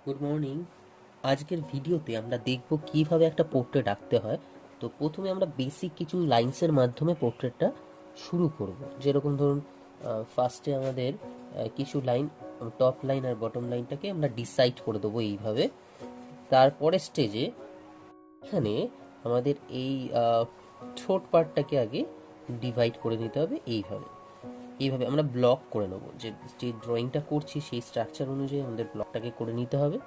Good morning. আজকের ভিডিওতে আমরা দেখব কিভাবে একটা পোর্ট্রেট আঁকতে হয়। তো প্রথমে আমরা বেসিক কিছু লাইন্সের মাধ্যমে পোর্ট্রেটটা শুরু করব। যেরকম ধরুন, ফার্স্টে আমাদের কিছু লাইন, টপ লাইন আর বটম লাইনটাকে আমরা ডিসাইড করে দেবো এইভাবে। তারপরে স্টেজে এখানে আমাদের এই থ্রোট পার্টটাকে আগে ডিভাইড করে নিতে হবে এইভাবে। এইভাবে আমরা ব্লক করে নেবো, যে যে ড্রয়িংটা করছি সেই স্ট্রাকচার অনুযায়ী আমাদের ব্লকটাকে করে নিতে হবে।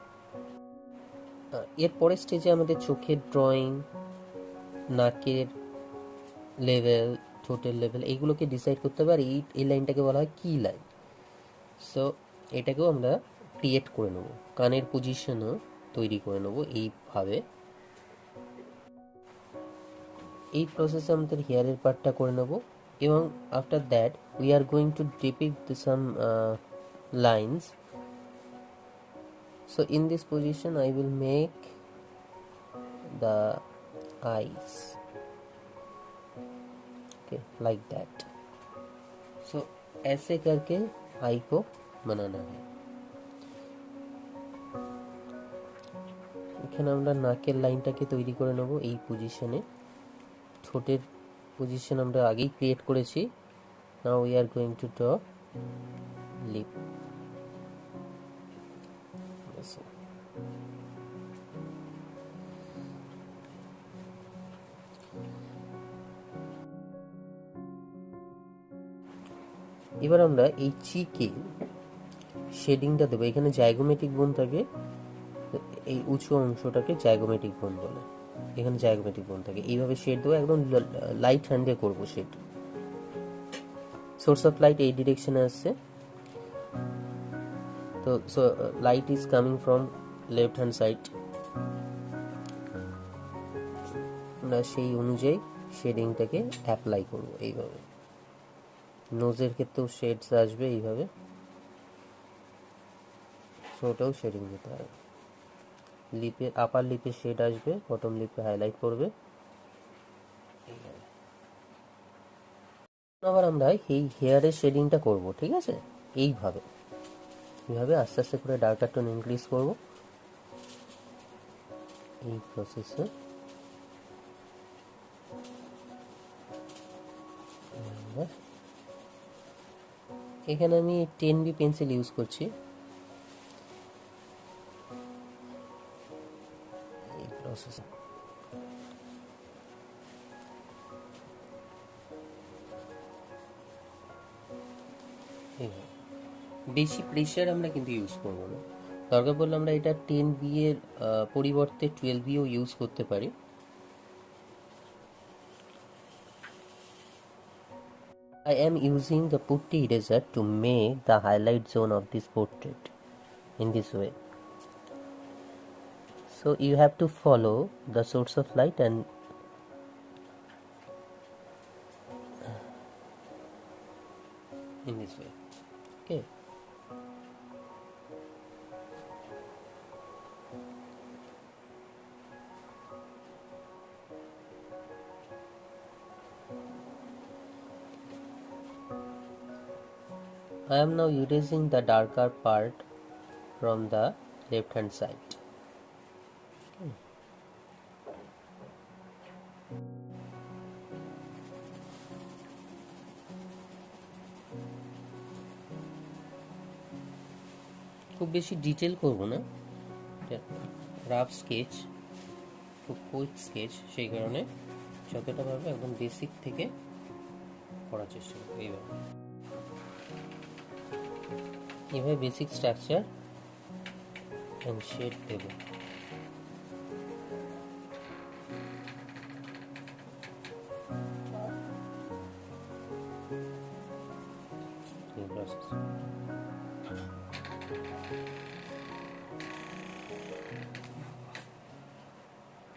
এর পরের স্টেজে আমাদের চোখের ড্রয়িং, নাকের লেভেল, ঠোঁটের লেভেল, এইগুলোকে ডিসাইড করতে হবে। আর এই লাইনটাকে বলা হয় কি লাইন। সো এটাকেও আমরা ক্রিয়েট করে নেব, কানের পজিশনও তৈরি করে নেব এইভাবে। এই প্রসেসে আমাদের হেয়ারের পার্টটা করে নেব, এবং after that we are going to depict some lines. So in this position I will make the eyes, okay, like that. So ऐसे करके आई को बनाना है। এখানে আমরা নাকের লাইনটাকে তৈরি করে নেব এই পজিশনে। ঠোঁটের পজিশন আমরা আগেই ক্রিয়েট করেছি। Now we are going to draw lip. এবার আমরা এই চিকে শেডিংটা দেবো। এখানে জাইগোমেটিক বোন থাকে, এই উঁচু অংশটাকে জাইগোমেটিক বোন বলে। এখানে জাইগোমেটিক বোন থাকে, এইভাবে শেড দেবো। একদম লাইট হ্যান্ডে করবো শেড। সোর্স অফ লাইট এই ডিরেকশনে আসছে, তো light is coming from left hand side. আমরা সেই অনুযায়ী শেডিংটাকে অ্যাপ্লাই করবো এইভাবে। নোজের ক্ষেত্রেও শেডস আসবে এইভাবে, ওটাও শেডিং দিতে হবে। লিপে, আপার লিপে শেড আসবে, বটম লিপে হাইলাইট করবে। আবার আমরা এই হেয়ারের শেডিংটা করব, ঠিক আছে? এইভাবে আস্তে আস্তে করে ডার্কার টোন ইনক্রিজ করব এই প্রসেসে। এখানে আমি 10B পেন্সিল ইউজ করছি। এই প্রসেসে বেশি প্রেশার আমরা কিন্তু ইউজ করব না। দরকার পড়লে আমরা এটা 10B এর পরিবর্তে 12Bও ইউজ করতে পারি। I am using the putty eraser to make the highlight zone of this portrait in this way. So you have to follow the source of light and in this way, okay. I am now erasing the darker part from the left hand side. খুব বেশি detail করব না, rough sketch, খুব quick sketch, সেই কারণে যতটা পারবো একদম বেসিক থেকে করার চেষ্টা করবো। এইভাবে বেসিক স্ট্রাকচার এন্ড শেড দেব। এই প্রসেস